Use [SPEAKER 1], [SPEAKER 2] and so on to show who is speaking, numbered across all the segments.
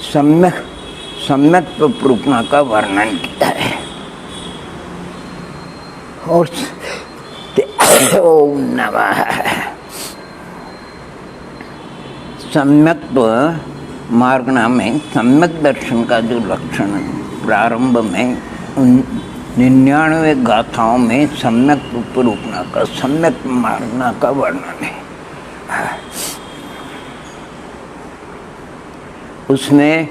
[SPEAKER 1] सम्यक सम्यक्त्व रूपना का वर्णन किया है। और ओम नमः। सम्यक्त्व मार्गणा में सम्यक दर्शन का जो लक्षण प्रारंभ में 99 गाथाओं में सम्यक रूपना का सम्यक मार्गणा का वर्णन है। उसमें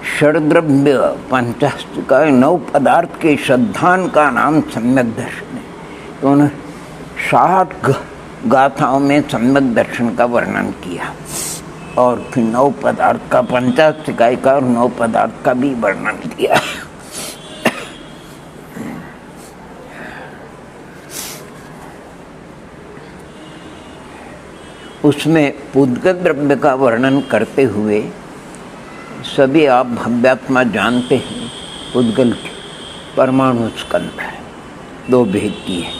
[SPEAKER 1] षड्द्रव्य पंचास्त्र का 9 पदार्थ के श्रद्धान का नाम सम्यक दर्शन है। तो उन्होंने 60 गाथाओं में सम्यक दर्शन का वर्णन किया और फिर 9 पदार्थ का, पंचास्त्र का और 9 पदार्थ का भी वर्णन किया। उसमें पुद्गल द्रव्य का वर्णन करते हुए सभी आप भव्यात्मा जानते हैं। पुद्गल परमाणु स्कंद है, 2 भेद की है।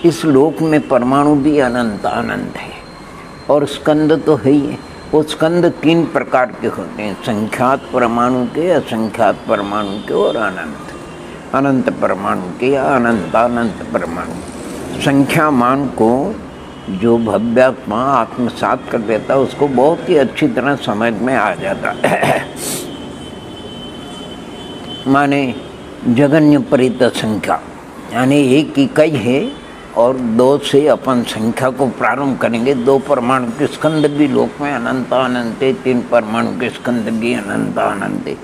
[SPEAKER 1] इस लोक में परमाणु भी अनंत अनंत है और स्कंद तो है ही है। वो स्कंद 3 प्रकार के होते हैं, संख्यात परमाणु के, असंख्यात परमाणु के और अनंत अनंत परमाणु के या अनंत अनंत परमाणु। संख्यामान को जो भव्यात्मा आत्मसात कर देता है उसको बहुत ही अच्छी तरह समझ में आ जाता है। माने जगन्य परित संख्या, यानी एक इकाई है और 2 से अपन संख्या को प्रारंभ करेंगे। 2 परमाणु के स्कंद भी लोक में अनंत अनंत है, 3 परमाणु के स्कंद भी अनंत अनंत है,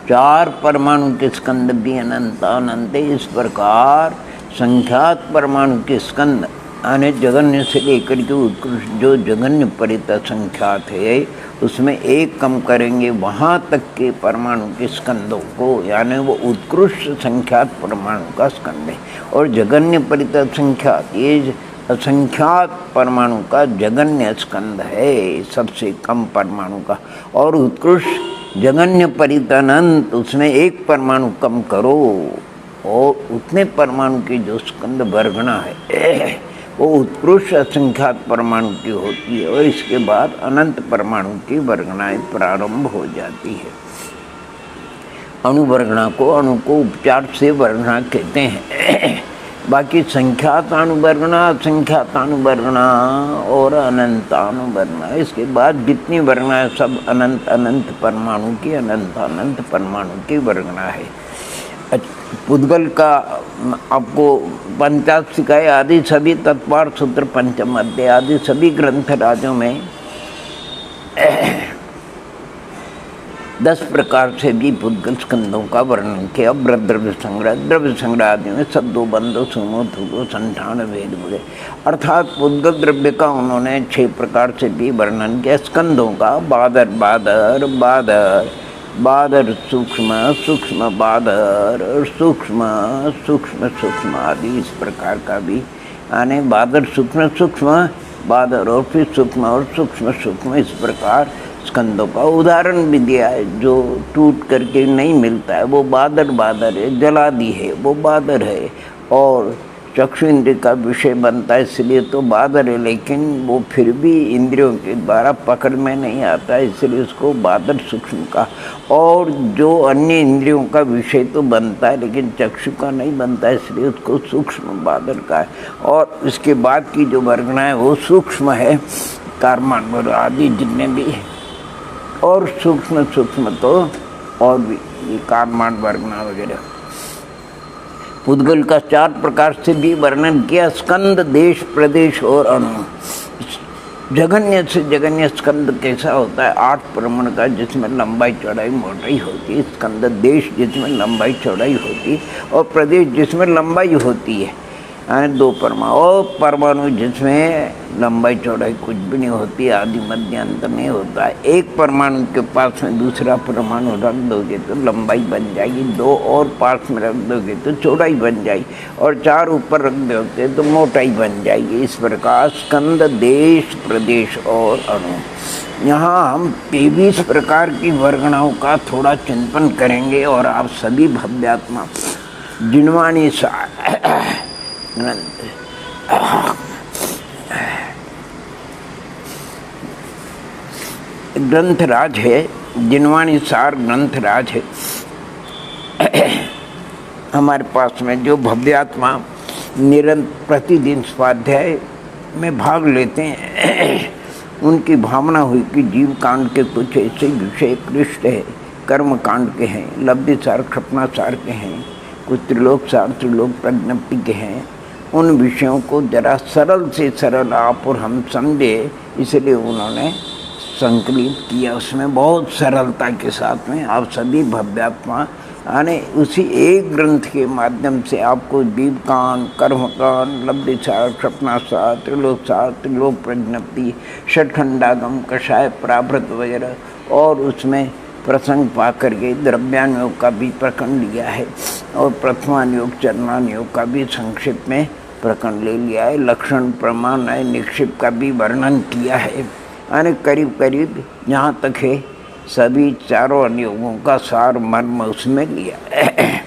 [SPEAKER 1] 4 परमाणु के स्कंद भी अनंत अनंत है। इस प्रकार संख्यात परमाणु के स्कंद यानी जगन्य से लेकर के उत्कृष्ट जो जगन्य परित संख्यात है उसमें एक कम करेंगे वहाँ तक के परमाणु के स्कंदों को, यानी वो उत्कृष्ट संख्यात परमाणु का स्कंद है। और जगन्य परित संख्यात ये असंख्यात परमाणु का जगन्य स्कंद है, सबसे कम परमाणु का। और उत्कृष्ट जगन्य परित अनंत, उसमें एक परमाणु कम करो और उतने परमाणु की जो स्कंद वर्गणा है वो उत्कृष्ट असंख्यात परमाणु की होती है। और इसके बाद अनंत परमाणु की वर्गणाएं प्रारंभ हो जाती है। अणुवर्गणा को, अणु को उपचार से वर्गणा कहते हैं। बाकी संख्यात अणुवर्गणा, असंख्यात अणुवर्गणा और अनंत अणुवर्गणा, इसके बाद जितनी वर्गणा है सब अनंत अनंत परमाणु की, अनंत अनंत परमाणु की वर्गणा है। पुद्गल का आपको पंचास्त्रिकाएँ आदि सभी तत्पार सूत्र, पंचम अध्याय आदि सभी ग्रंथ राजों में 10 प्रकार से भी पुद्गल स्कंदों का वर्णन किया। द्रव्य संग्रह आदि में सद्दो बंदो सुमो थुगो संठान वेद मुझे, अर्थात पुद्गल द्रव्य का उन्होंने 6 प्रकार से भी वर्णन किया। स्कंदों का बादर बादर बादर बादर सूक्ष्म सूक्ष्म बादर सूक्ष्म सूक्ष्म सूक्ष्म आदि इस प्रकार का भी, यानी बादर सूक्ष्म सूक्ष्म बादर और फिर सूक्ष्म और सूक्ष्म सूक्ष्म इस प्रकार स्कंदों का उदाहरण भी दिया है। जो टूट करके नहीं मिलता है वो बादर बादर है, जलादि है वो बादर है, और चक्षु इंद्रिय का विषय बनता है इसलिए तो बादर है, लेकिन वो फिर भी इंद्रियों के द्वारा पकड़ में नहीं आता है इसलिए उसको बादर सूक्ष्म का। और जो अन्य इंद्रियों का विषय तो बनता है लेकिन चक्षु का नहीं बनता है इसलिए उसको सूक्ष्म बादर का है। और इसके बाद की जो वर्गणा है वो सूक्ष्म है, कारमान आदि जितने भी, और सूक्ष्म सूक्ष्म तो और भी ये कारमान वर्गणा वगैरह। पुद्गल का 4 प्रकार से भी वर्णन किया, स्कंद, देश, प्रदेश और अणु। जगन्य से जगन्य स्कंद कैसा होता है? 8 परमाणु का जिसमें लंबाई चौड़ाई मोटाई होती है, स्कंद देश जिसमें लंबाई चौड़ाई होती है, और प्रदेश जिसमें लंबाई होती है, यानी 2 परमाणु, और परमाणु जिसमें लंबाई चौड़ाई कुछ भी नहीं होती, आदि मध्य अंत नहीं होता है। एक परमाणु के पास में दूसरा परमाणु रख दोगे तो लंबाई बन जाएगी, 2 और पास में रख दोगे तो चौड़ाई बन जाएगी, और 4 ऊपर रख दोगे तो मोटाई बन जाएगी। इस प्रकार स्कंद, देश, प्रदेश और अणु। यहाँ हम 23 प्रकार की वर्गणाओं का थोड़ा चिंतन करेंगे और आप सभी भव्यात्मा जिनवाणी ग्रंथराज है जिनवाणी सार ग्रंथ राज है हमारे पास में, जो भव्यात्मा निरंतर प्रतिदिन स्वाध्याय में भाग लेते हैं उनकी भावना हुई कि जीव कांड के कुछ ऐसे विषय कृष्ण है, कर्म कांड के हैं, लब्धि सार क्षपना सार के हैं, कुछ त्रिलोक सार त्रिलोक प्रज्ञप्ति के हैं। उन विषयों को जरा सरल से सरल आप और हम समझे, इसलिए उन्होंने संकलित किया उसमें बहुत सरलता के साथ में। आप सभी भव्यात्मा यानी उसी एक ग्रंथ के माध्यम से आपको दीपकांड, कर्मकांड, लब्धि सार, क्षपना सार, त्रिलोक प्रज्ञप्ति, षटखंडागम, कषाय, प्राभृत वगैरह और उसमें प्रसंग पा करके द्रव्यान योग का भी प्रकरण लिया है और प्रथमान योग, चरणान योग का भी संक्षिप्त में प्रकरण ले लिया है। लक्षण, प्रमाण, निक्षिप का भी वर्णन किया है। यानी करीब करीब यहाँ तक है सभी चारों अनुयोगों का सार मर्म उसमें लिया है।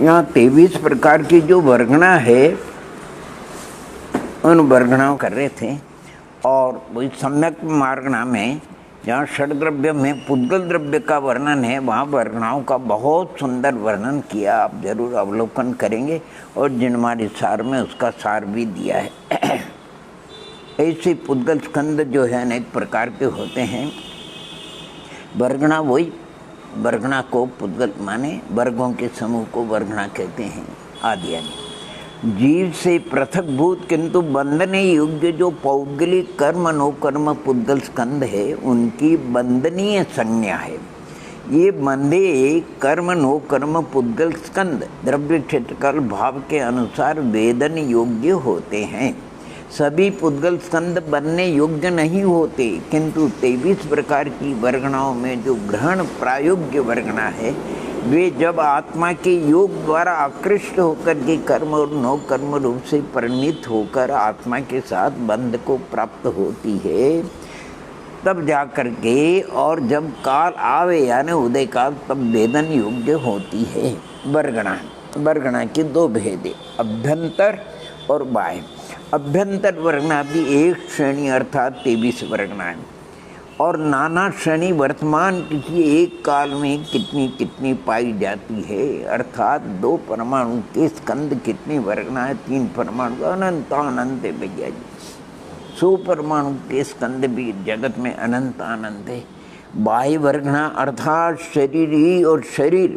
[SPEAKER 1] यहाँ 23 प्रकार की जो वर्गणा है उन वर्गणाओं कर रहे थे और वही सम्यक मार्गणा में जहाँ षड्द्रव्य में पुद्गल द्रव्य का वर्णन है वहाँ वर्गणाओं का बहुत सुंदर वर्णन किया। आप जरूर अवलोकन करेंगे और जिनमारी सार में उसका सार भी दिया है। ऐसे पुद्गल स्कंद जो है अनेक प्रकार के होते हैं। वर्गणा वही वर्गणा को पुद्गल माने वर्गों के समूह को वर्गणा कहते हैं आदि आदि। जीव से पृथक भूत किंतु बंधने योग्य जो पौद्गलिक कर्म अनोकर्म पुद्गल स्कंद है उनकी बंधनीय संज्ञा है। ये बंधे कर्म अनोकर्म पुद्गल स्कंद द्रव्य क्षेत्र काल भाव के अनुसार वेदन योग्य होते हैं। सभी पुद्गल स्कंद बनने योग्य नहीं होते, किंतु 23 प्रकार की वर्गणाओं में जो ग्रहण प्रायोग्य वर्गणा है वे जब आत्मा के योग द्वारा आकृष्ट होकर के कर्म और नो कर्म रूप से परिणित होकर आत्मा के साथ बंध को प्राप्त होती है तब जा कर के, और जब काल आवे यानी उदय काल, तब वेदन योग्य होती है वर्गणा। वर्गणा के दो भेद है, अभ्यंतर और बाह्य। अभ्यंतर वर्गणा भी एक श्रेणी अर्थात 23 वर्गणा है और नाना श्रेणी वर्तमान किसी एक काल में कितनी कितनी पाई जाती है, अर्थात 2 परमाणु के स्कंद कितनी वर्गणा है, 3 परमाणु अनंत अनंत है भैया जी। 100 परमाणु के स्कंद भी जगत में अनंत अनंत है। बाह्य वर्गणा अर्थात शरीर ही और शरीर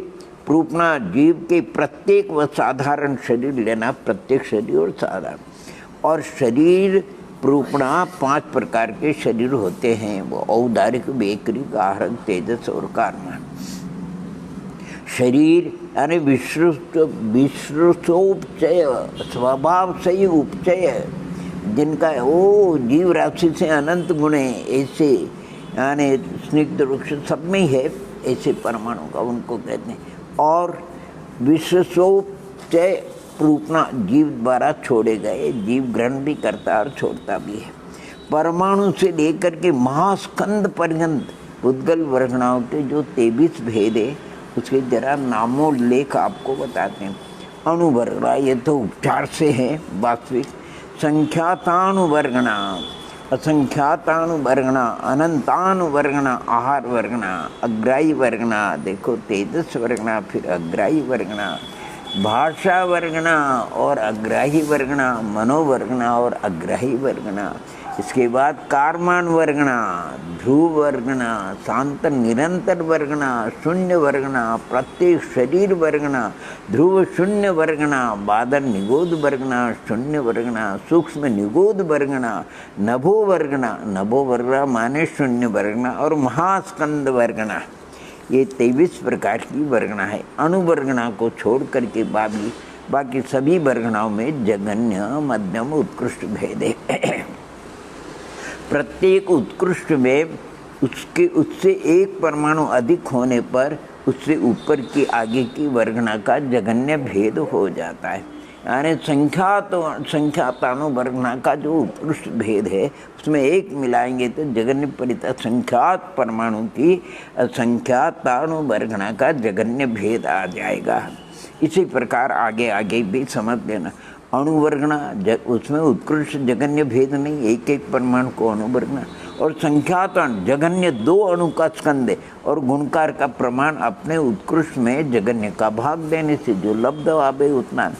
[SPEAKER 1] रूपना जीव के प्रत्येक व साधारण शरीर लेना, प्रत्येक शरीर और साधारण, और शरीर रूपणा 5 प्रकार के शरीर होते हैं, वो औदारिक, वैकृत, आहरक, तेजस और कारण। शरीर यानी विश्रुतोपचय, स्वभाव से ही उपचय, जिनका वो जीव राशि से अनंत गुण है, ऐसे यानी स्निग्ध वृक्ष सब में ही है, ऐसे परमाणु का उनको कहते हैं। और विश्वोपचय रूपना जीव द्वारा छोड़े गए, जीव ग्रहण भी करता है और छोड़ता भी है। परमाणु से लेकर के महास्कंद पर्यंत पुद्गल वर्गणाओं के जो 23 भेद है उसके जरा नामोल्लेख आपको बताते हैं। अणुवर्गणा ये तो उपचार से है वास्तविक। संख्यातानुवर्गणा, असंख्यातानुवर्गणा, अनंतानुवर्गणा, आहार वर्गणा, अग्राही वर्गणा, देखो तेजस वर्गणा, फिर अग्राही वर्गणा, भाषा वर्गणा और अग्राही वर्गणा, मनोवर्गणा और अग्राही वर्गणा। इसके बाद कार्मान वर्गणा, ध्रुव वर्गणा, शांत निरंतर वर्गणा, शून्य वर्गणा, प्रत्येक शरीर वर्गणा, ध्रुव शून्य वर्गणा, बादल निगोद वर्गणा, शून्य वर्गणा, सूक्ष्म निगोद वर्गणा, नभो वर्गणा माने शून्य वर्गणा और महास्कंद वर्गणा। ये 23 प्रकार की वर्गणा है। अणुवर्गणा को छोड़ करके बाकी सभी वर्गणाओं में जघन्य, मध्यम, उत्कृष्ट भेद है। प्रत्येक उत्कृष्ट में उससे एक परमाणु अधिक होने पर उससे ऊपर की आगे की वर्गणा का जघन्य भेद हो जाता है। यानी संख्यातानु वर्गणा का जो उत्कृष्ट भेद है उसमें एक मिलाएंगे तो जघन्य परिता संख्यात परमाणु की संख्यातानु वर्गणा का जघन्य भेद आ जाएगा। इसी प्रकार आगे भी समझ लेना। अणुवर्गणा उसमें उत्कृष्ट जघन्य भेद नहीं, एक एक परमाणु को अणुवर्गणा, और संख्यातन जगन्य 2 अणु का स्कंद और गुणकार का प्रमाण अपने उत्कृष्ट में जगन्य का भाग देने से जो लब्ध आवे उतना।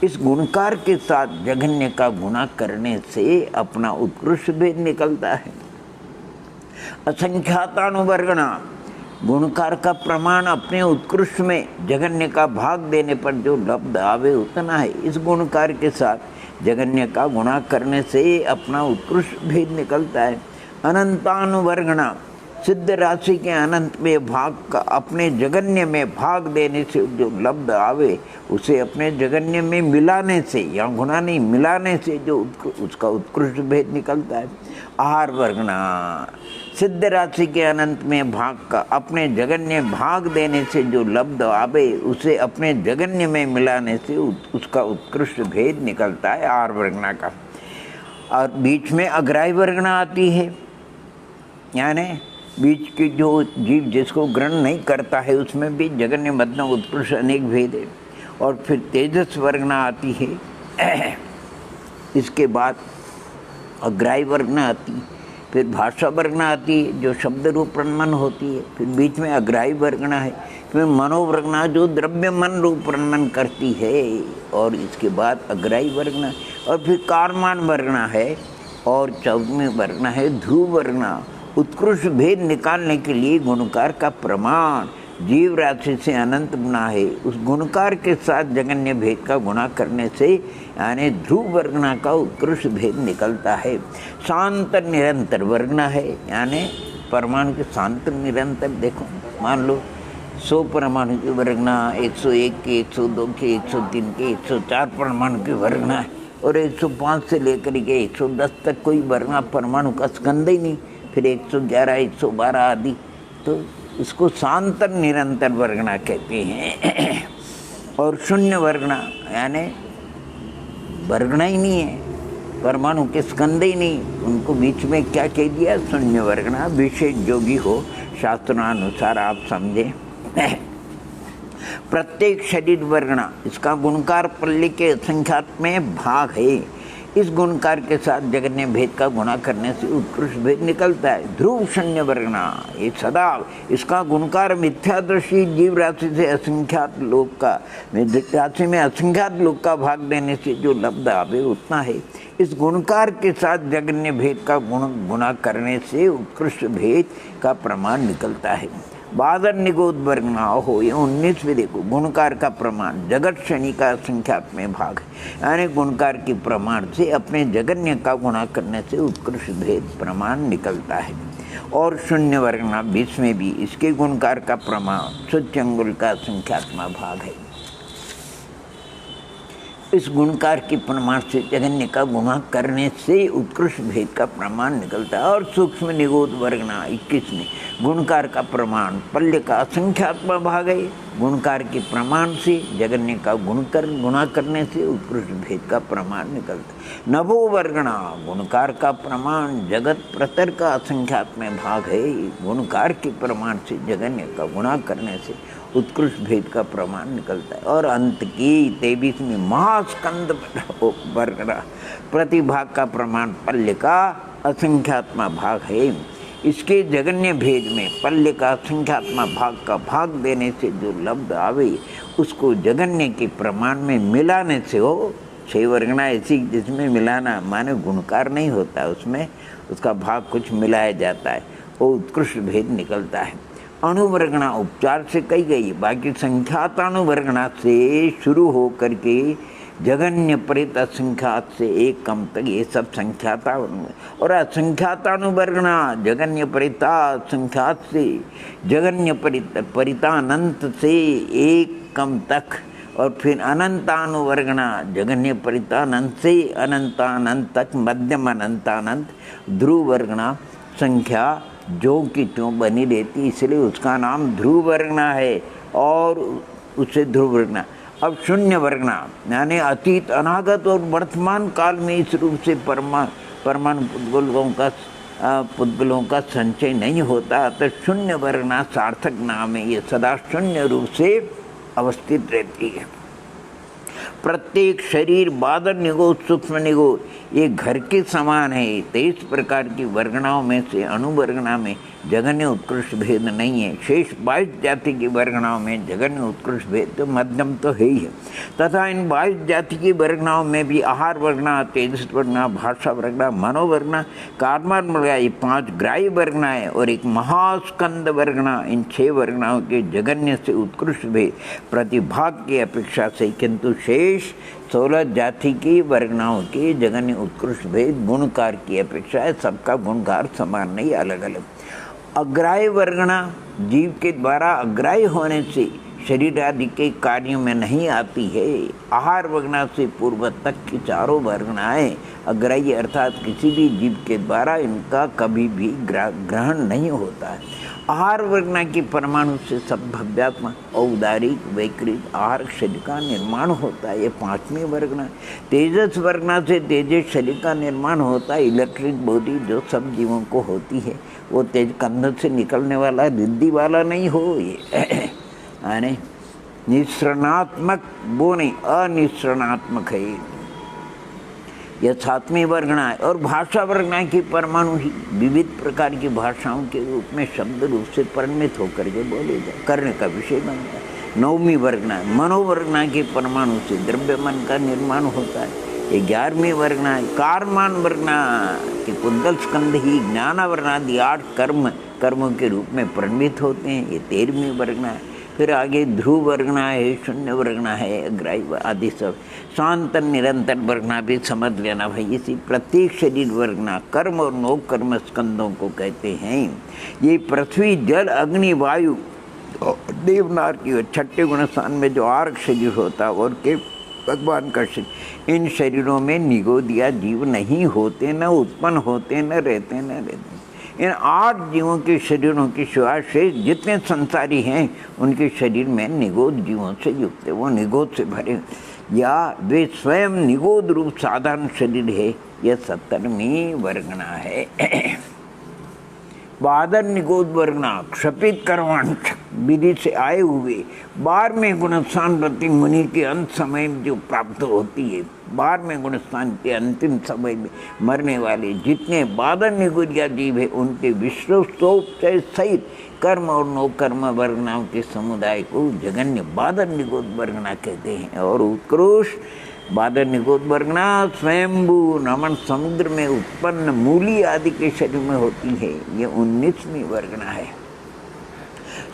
[SPEAKER 1] इस गुणकार के साथ जगन्य का गुणा करने से अपना उत्कृष्ट भेद निकलता है। असंख्यातानुवर्गणा गुणकार का प्रमाण अपने उत्कृष्ट में जगन्य का भाग देने पर जो लब्ध आवे उतना है। इस गुणकार के साथ जगन्य का गुणा करने से अपना उत्कृष्ट भेद निकलता है। अनंतानुवर्गणा सिद्ध राशि के अनंत में भाग का अपने जगन्य में भाग देने से जो लब्ध आवे उसे अपने जगन्य में मिलाने से या गुणा नहीं मिलाने से जो उसका उत्कृष्ट भेद निकलता है। आहार वर्गणा सिद्ध राशि के अनंत में भाग का अपने जगन्य भाग देने से जो लब्ध आवे उसे अपने जगन्य में मिलाने से उसका उत्कृष्ट भेद निकलता है आहार वर्गणा का। और बीच में अग्राही वर्गणा आती है, यानी बीच की जो जीव जिसको ग्रहण नहीं करता है उसमें भी जगन्य मध्य उत्कृष्ट अनेक भेद है। और फिर तेजस वर्गणा आती है, इसके बाद अग्राही वर्गणा आती है, फिर भाषा वर्गणा आती है जो शब्द रूप प्रणमन होती है, फिर बीच में अग्राही वर्गणा है, फिर मनोवर्गणा जो द्रव्य मन रूप प्रणमन करती है, और इसके बाद अग्राही वर्गणा, और फिर कारमान वर्गणा है, और 14वीं वर्गणा है ध्रुव वर्गणा। उत्कृष्ट भेद निकालने के लिए गुणकार का प्रमाण जीव राशि से अनंत गुना है। उस गुणकार के साथ जगन्य भेद का गुणा करने से यानी ध्रुव वर्गणा का उत्कृष्ट भेद निकलता है। शांत निरंतर वर्गणा है, यानी परमाणु के शांत निरंतर। देखो मान लो 100 परमाणु की वर्गणा, 101 के, 102 के, 103 के, 104 परमाणु की वर्गणा है, और 105 से लेकर के 110 तक कोई वर्गणा परमाणु का स्कंद ही नहीं, फिर 111, 112 आदि, तो इसको शांत निरंतर वर्गणा कहते हैं। और शून्य वर्गणा यानी वर्गणा ही नहीं है, परमाणु के स्कंद ही नहीं, उनको बीच में क्या कह दिया, शून्य वर्गणा। विशेष जोगी हो शास्त्रानुसार आप समझे। प्रत्येक शरीर वर्गणा इसका गुणकार पल्ली के असंख्यात में भाग है। इस गुणकार के साथ जगन्य भेद का गुणा करने से उत्कृष्ट भेद निकलता है। ध्रुव शून्य वर्गणा ये सदा इसका गुणकार मिथ्यादृष्टि जीव राशि से असंख्यात लोक का राशि में असंख्यात लोक का भाग देने से जो लब्ध आवे उतना है। इस गुणकार के साथ जगन्य भेद का गुणा करने से उत्कृष्ट भेद का प्रमाण निकलता है। बादर निगोद वर्गणा हो ये 19वीं देखो गुणकार का प्रमाण जगत श्रेणी का संख्यात में भाग है, यानी गुणकार की प्रमाण से अपने जगन्य का गुणा करने से उत्कृष्ट भेद प्रमाण निकलता है। और शून्य वर्गणा 20 में भी इसके गुणकार का प्रमाण सूच्यंगुल का संख्यात्मा भाग है। इस गुणकार के प्रमाण से जगन्य का गुणा करने से उत्कृष्ट भेद का प्रमाण निकलता है। और सूक्ष्म निगोद वर्गणा 21 में गुणकार का प्रमाण पल्य का असंख्यात्मा भाग है। गुणकार के प्रमाण से जगन्य का गुणा करने से उत्कृष्ट भेद का प्रमाण निकलता है। नभो वर्गणा गुणकार का प्रमाण जगत प्रतर का असंख्यात्मा भाग है। गुणकार के प्रमाण से जगन्य का गुणा करने से उत्कृष्ट भेद का प्रमाण निकलता है। और अंत की 23 में महास्कंद वर्गणा प्रतिभाग का प्रमाण पल्य का असंख्यात्मा भाग है। इसके जगन्य भेद में पल्य का असंख्यात्मा भाग का भाग देने से जो लब्ध आवे उसको जगन्य के प्रमाण में मिलाने से हो। 6 वर्गणा ऐसी जिसमें मिलाना माने गुणकार नहीं होता, उसमें उसका भाग कुछ मिलाया जाता है, वो उत्कृष्ट भेद निकलता है। अणुवर्गणा उपचार से कही गई, बाकी संख्यातानुवर्गणा से शुरू हो करके जगन्य परित असंख्यात से एक कम तक ये सब संख्याता और असंख्यातानुवर्गणा जगन्य परिता संख्यात से जगन्य परितानंत से एक कम तक, और फिर अनंतानुवर्गणा जगन्य परितानंत से अनंतानंत तक मध्यम अनंतानंत। ध्रुव वर्गणा संख्या जो कि त्यों बनी रहती इसलिए उसका नाम ध्रुव वर्गणा है, और उससे ध्रुव वर्गणा। अब शून्य वर्गणा यानी अतीत अनागत और वर्तमान काल में इस रूप से परमाणु पुद्गलों का संचय नहीं होता, तो शून्य वर्गणा सार्थक नाम है। ये सदा शून्य रूप से अवस्थित रहती है। प्रत्येक शरीर बादल निगोद सूक्ष्म निगोद ये घर के समान है। 23 प्रकार की वर्गणाओं में से अणुवर्गणा में जघन्य उत्कृष्ट भेद नहीं है। शेष 22 जाति की वर्गणाओं में जघन्य उत्कृष्ट भेद तो मध्यम तो है ही है। तथा इन 22 जाति की वर्गणाओं में भी आहार वर्गणा, तेजस वर्गणा, भाषा वर्गणा, मनोवर्गणा, कार्मान वर्गणा, ये 5 ग्राह्य वर्गणाएं और एक महास्कंद वर्गणा, इन 6 वर्गणाओं के जघन्य से उत्कृष्ट भेद प्रतिभाग की अपेक्षा से, किंतु शेष 16 जाति की वर्गणाओं के जघन्य उत्कृष्ट भेद गुणकार की अपेक्षा है। सबका गुणकार समान नहीं, अलग अलग। अग्राह्य वर्गणा जीव के द्वारा अग्राह्य होने से शरीर आदि के कार्यों में नहीं आती है। आहार वर्गणा से पूर्व तक की चारों वर्गणाएं अग्राह्य अर्थात किसी भी जीव के द्वारा इनका कभी भी ग्रहण नहीं होता है। आहार वर्गणा की परमाणु से सब भव्यात्मक औदारिक वैकृत आहार शरीर का निर्माण होता है, ये 5वीं वर्गणा। तेजस वर्गणा से तेजस शरीर का निर्माण होता है। इलेक्ट्रिक बॉडी जो सब जीवों को होती है वो तेज कंध से निकलने वाला रिद्धि वाला नहीं हो, ये यानी निःसरणात्मक वो नहीं, अनिःसरणात्मक है। यह 7वीं वर्गणा है। और भाषा वर्गणा की परमाणु ही विविध प्रकार की भाषाओं के रूप में शब्द रूप से परिणमित होकर के बोले जाए, करने का विषय बन जाए। 9वीं वर्गणा है। मनोवर्गणा के परमाणु से द्रव्य मन का निर्माण होता है। ये 11वीं वर्गणा है। कारमान वर्गणा के पुद्गल स्कंध ही ज्ञानावर्णादि 8 कर्मों के रूप में परिणमित होते हैं, ये 13वीं वर्गणा है। फिर आगे ध्रुव वर्गणा है, शून्य वर्गणा है, अग्राह्य आदि सब। शांत निरंतर वर्गणा भी समझ लेना भाई। इसी प्रत्येक शरीर वर्गणा कर्म और 9 कर्म स्कंदों को कहते हैं। ये पृथ्वी जल अग्नि वायु देवनार की 6ठे गुण स्थान में जो आर्क शरीर होता है और के भगवान का शरीर, इन शरीरों में निगोदिया जीव नहीं होते, न उत्पन्न होते, न रहते। इन 8 जीवों के शरीरों की सिवाय शेष जितने संसारी हैं उनके शरीर में निगोद जीवों से युक्त है, वो निगोद से भरे, या वे स्वयं निगोद रूप साधारण शरीर है। यह 17वीं वर्गणा है। बादर निगोद वर्गणा क्षपित करवाण विधि से आए हुए 12वें गुणस्थान प्रति मुनि के अंत समय में जो प्राप्त होती है। 12वें गुणस्थान के अंतिम समय में मरने वाले जितने बादर निगोदिया जीव है उनके विश्वोपचय सहित कर्म और 9 कर्म वर्गणाओं के समुदाय को जगन्य बादर निगोद वर्गणा कहते हैं। और उत्कृष्ट बादर निगोद वर्गणा स्वयंभू नमन समुद्र में उत्पन्न मूली आदि के शरीर में होती है, ये 19वीं वर्गणा है।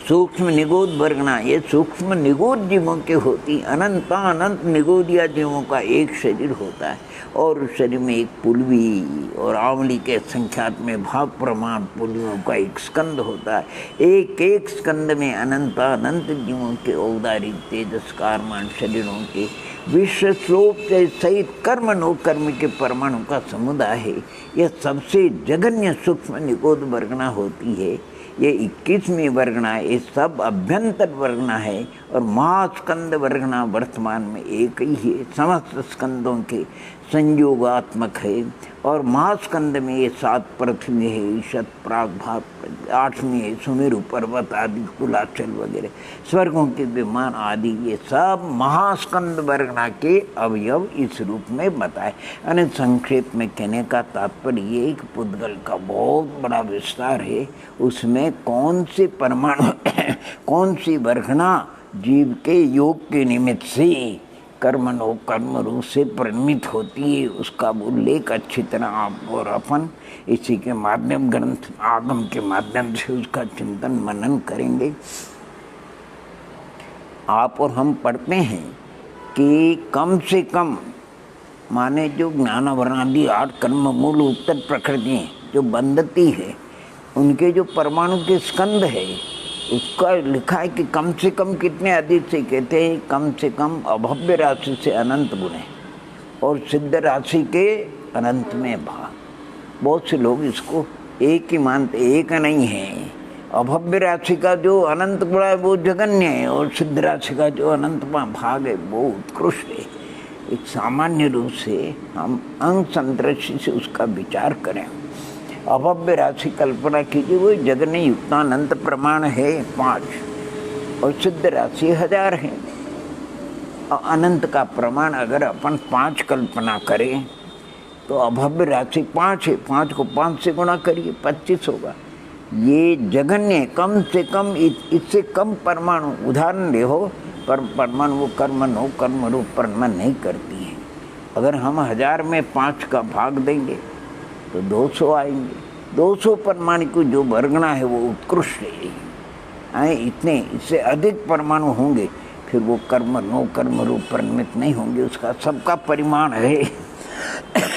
[SPEAKER 1] सूक्ष्म निगोद वर्गणा ये सूक्ष्म निगोद जीवों के होती, अनंत निगोदिया जीवों का एक शरीर होता है और उस शरीर में एक पुलवी और आंवली के संख्यात में भाग प्रमाण पुलियों का एक स्कंद होता है। एक स्कंद में अनंत जीवों के औदारिक तेजस कारमान शरीरों के विश्व श्लोक से सहित कर्म 9 कर्म के परमाणु का समुदाय है। यह सबसे जघन्य सूक्ष्म निगोद वर्गणा होती है। ये 21वीं वर्गणा है। ये सब अभ्यंतर वर्गणा है और महास्कंद वर्गणा वर्तमान में एक ही है, समस्त स्कंदों के संयोगात्मक है। और महास्कंद में ये 7 पृथ्वी है, ईशत प्राग भाग, 8वीं है सुमेरु पर्वत आदि, कुलाचल वगैरह स्वर्गों के विमान आदि, ये सब महास्कंद वर्गणा के अवयव इस रूप में बताए। यानी संक्षेप में कहने का तात्पर्य ये एक पुद्गल का बहुत बड़ा विस्तार है, उसमें कौन से परमाणु कौन सी वर्गणा जीव के योग के निमित्त से कर्मनो कर्म रूप से परिणमित होती है, उसका उल्लेख अच्छी तरह आप और अपन इसी के माध्यम ग्रंथ आगम के माध्यम से उसका चिंतन मनन करेंगे। आप और हम पढ़ते हैं कि कम से कम माने जो ज्ञानावरणादि 8 कर्म मूल उत्तर प्रकृति जो बंधती है उनके जो परमाणु के स्कंद है उसका लिखा है कि कम से कम कितने अधिक से कहते हैं, कम से कम अभव्य राशि से अनंत गुण है और सिद्ध राशि के अनंत में भाग। बहुत से लोग इसको एक ही मानते, एक नहीं है। अभव्य राशि का जो अनंत गुण है वो जगन्य है और सिद्ध राशि का जो अनंत भाग है वो उत्कृष्ट है। एक सामान्य रूप से हम अंग संदृष्टि से उसका विचार करें। अभव्य राशि कल्पना कीजिए, वो जगन्य युक्तानंत प्रमाण है 5 और सिद्ध राशि 1000 है। अनंत का प्रमाण अगर अपन 5 कल्पना करें तो अभव्य राशि 5 है, 5 को 5 से गुणा करिए 25 होगा। ये जगन्य कम से कम इससे कम परमाणु उदाहरण ले हो, पर परमाणु वो कर्म रूप परमाणु नहीं करती है। अगर हम 1000 में 5 का भाग देंगे तो 200 आएंगे। 200 परमाणु को जो वर्गना है वो उत्कृष्ट है। इतने इससे अधिक परमाणु होंगे फिर वो कर्म रूप परिमित नहीं होंगे, उसका सबका परिमाण है।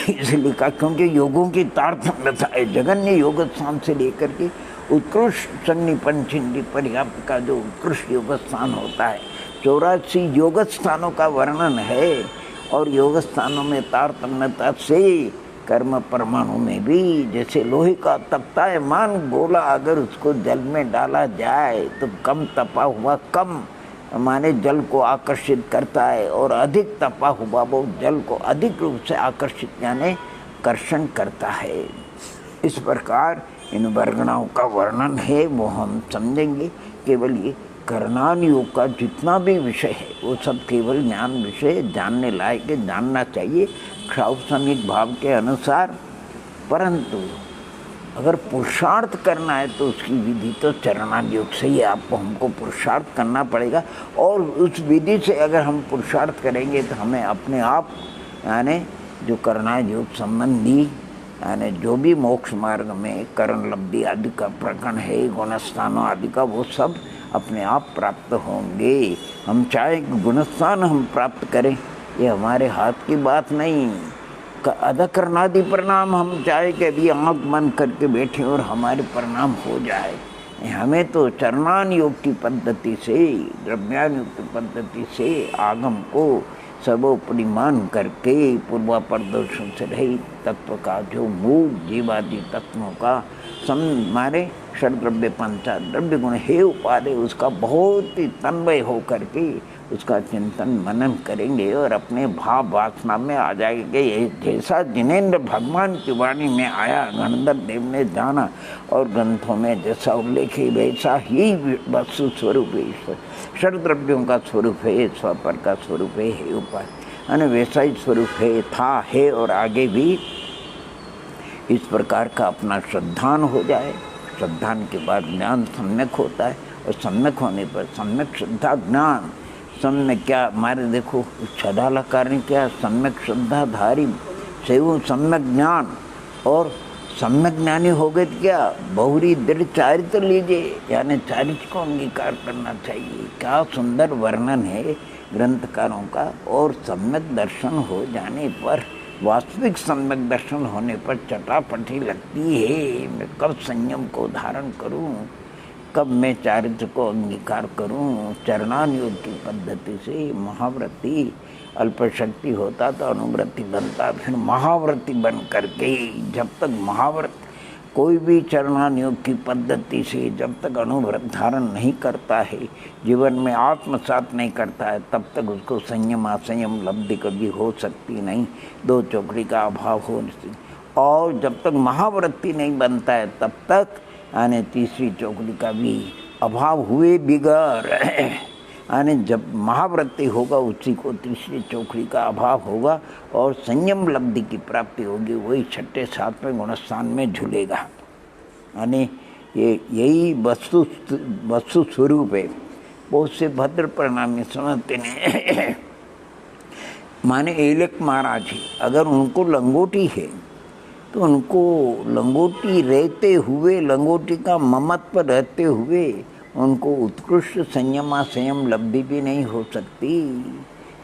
[SPEAKER 1] इसलिए कहा क्योंकि योगों की तारतम्यता है। जगन्य योग स्थान से लेकर के उत्कृष्ट सन्नि पंचिंडी पर्याप्त का जो उत्कृष्ट योग स्थान होता है, 84 योग स्थानों का वर्णन है। और योग स्थानों में तारतम्यता से कर्म परमाणु में भी, जैसे लोहे का तप्तायमान गोला अगर उसको जल में डाला जाए तो कम तपा हुआ कम माने जल को आकर्षित करता है, और अधिक तपा हुआ वो जल को अधिक रूप से आकर्षित यानी कर्षण करता है। इस प्रकार इन वर्गणाओं का वर्णन है वो हम समझेंगे। केवल ये कर्णान योग का जितना भी विषय है वो सब केवल ज्ञान विषय, जानने लायक है, जानना चाहिए क्षावसमिक भाव के अनुसार। परंतु अगर पुरुषार्थ करना है तो उसकी विधि तो चरणान योग से ही हमको पुरुषार्थ करना पड़ेगा। और उस विधि से अगर हम पुरुषार्थ करेंगे तो हमें अपने आप यानी जो करणान योग संबंधी यानी जो भी मोक्ष मार्ग में करण लब्धि आदि का प्रकरण है, गुणस्थानों आदि का, वो सब अपने आप प्राप्त होंगे। हम चाहे गुणस्थान हम प्राप्त करें ये हमारे हाथ की बात नहीं। अदा करनादि परिणाम हम चाहे कि अभी आँख बंद करके बैठे और हमारे परिणाम हो जाए। हमें तो चरणान योग की पद्धति से, द्रव्यान योग की पद्धति से आगम को सर्वोपरि मान करके पूर्वापरदोषों से रहित तत्व का जो मूल जीवादि तत्वों का हमारे षड्द्रव्य पंचद्रव्य गुण है उपादेय, उसका बहुत ही तन्वय हो करके उसका चिंतन मनन करेंगे और अपने भाव वासना में आ जाएंगे। जैसा जिनेन्द्र भगवान की वाणी में आया, गणधर देव ने जाना और ग्रंथों में जैसा उल्लेख है वैसा ही वस्तु स्वरूप है। ईश्वर षड्द्रव्यों का स्वरूप है, स्वपर का स्वरूप है उपाय, यानी वैसा ही स्वरूप है, था, है और आगे भी इस प्रकार का अपना श्रद्धान हो जाए। श्रद्धान के बाद ज्ञान सम्यक होता है और सम्यक होने पर सम्यक श्रद्धा ज्ञान सम्यक क्या हमारे देखो छदालकार ने क्या सम्यक श्रद्धाधारी से वो सम्यक ज्ञान, और सम्यक ज्ञानी हो गए तो क्या बहुरी दृढ़ चारित्र लीजिए, यानी चारित्र को अंगीकार करना चाहिए। क्या सुंदर वर्णन है ग्रंथकारों का। और सम्यक दर्शन हो जाने पर, वास्तविक सम्यक दर्शन होने पर चटापटी लगती है। मैं कब संयम को धारण करूं, कब मैं चारित्र को अंगीकार करूं। चरणान योग की पद्धति से महाव्रति अल्पशक्ति होता तो अनुव्रति बनता, फिर महाव्रति बन करके जब तक महाव्रत कोई भी चरणान योग की पद्धति से जब तक अनुव्रत धारण नहीं करता है, जीवन में आत्मसात नहीं करता है, तब तक उसको संयम असंयम लब्धि कभी हो सकती नहीं। 2 चौकड़ी का अभाव हो। और जब तक महाव्रति नहीं बनता है तब तक यानी तीसरी चौकड़ी का भी अभाव हुए बिगड़, यानी जब महाव्रति होगा उसी को तीसरी चौकड़ी का अभाव होगा और संयम लब्धि की प्राप्ति होगी, वही 6ठे 7वें गुणस्थान में झूलेगा। यानी यही वस्तु स्वरूप है। बहुत से भद्र परिणामी समझते ने माने एलक महाराज ही, अगर उनको लंगोटी है तो उनको लंगोटी रहते हुए, लंगोटी का ममत्व रहते हुए उनको उत्कृष्ट संयम संयम लब्धि भी नहीं हो सकती।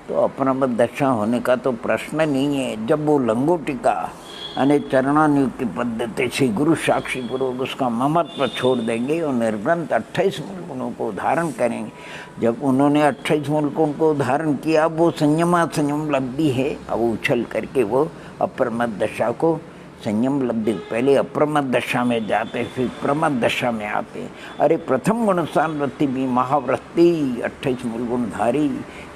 [SPEAKER 1] तो अपरामत दशा होने का तो प्रश्न नहीं है। जब वो लंगोटी का यानी चरणानुयोग की पद्धति से गुरु साक्षी पूर्वक उसका ममत्व छोड़ देंगे और निर्ग्रंथ 28 मूल गुणों को धारण करेंगे। जब उन्होंने 28 मूल गुणों को धारण किया, वो संयम लब्धि है। अब उछल करके वो अपरमत दशा को संयम लब्धि, पहले अप्रमत दशा में जाते फिर प्रमत दशा में आते। अरे प्रथम गुणस्थान वृत्ति भी महावृत्ति 28 मूल गुणधारी,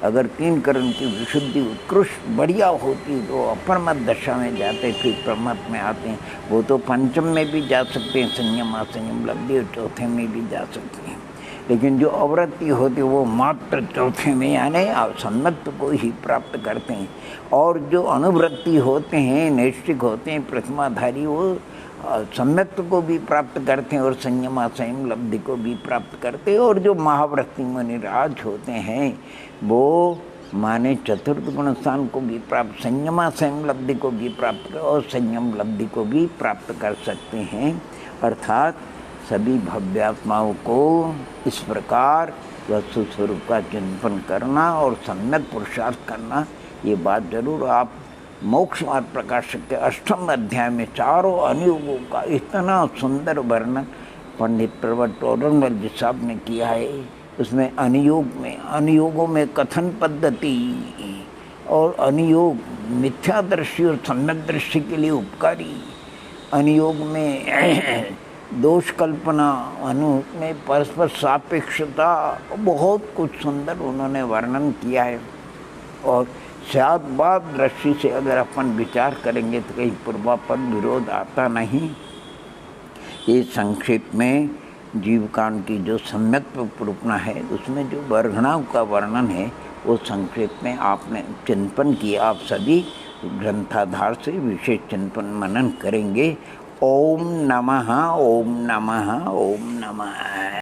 [SPEAKER 1] अगर 3 करण की विशुद्धि उत्कृष्ट बढ़िया होती तो अप्रमत दशा में जाते फिर प्रमत में आते हैं। वो तो पंचम में भी जा सकते हैं संयम असंयम लब्धि, और चौथे में भी जा सकते हैं। लेकिन जो अवृत्ति होती है वो मात्र चौथे में यानी सम्यक्त को ही प्राप्त करते हैं। और जो अनुवृत्ति होते हैं, नैष्ठिक होते हैं, प्रतिमाधारी, वो सम्यक्त को भी प्राप्त करते हैं और संयमा संयम लब्धि को भी प्राप्त करते हैं। और जो महावृत्ति मुनिराज होते हैं वो माने चतुर्थ गुण स्थान को भी प्राप्त, संयमा संयम लब्धि को भी प्राप्त कर और संयम लब्धि को भी प्राप्त कर सकते हैं। अर्थात सभी भव्यात्माओं को इस प्रकार वस्तु स्वरूप का चिंतन करना और सम्यक पुरुषार्थ करना, ये बात जरूर आप मोक्ष मार्ग प्रकाशक के 8वें अध्याय में चारों अनुयोगों का इतना सुंदर वर्णन पंडित प्रवट औरंगल जी साहब ने किया है। उसमें अनुयोगों में कथन पद्धति और अनुयोग मिथ्यादृष्टि और सम्यक दृष्टि के लिए उपकारी, अनुयोग में दोष कल्पना, में परस्पर सापेक्षता, बहुत कुछ सुंदर उन्होंने वर्णन किया है। और शायद दृष्टि से अगर अपन विचार करेंगे तो कहीं पूर्वापद विरोध आता नहीं। ये संक्षेप में जीवकांड की जो सम्यक रूपना है उसमें जो वर्गणाओं का वर्णन है वो संक्षेप में आपने चिंतन किया। आप सभी ग्रंथाधार से विशेष चिंतन मनन करेंगे। ओम नमः, ओम नमः, ओम नमः।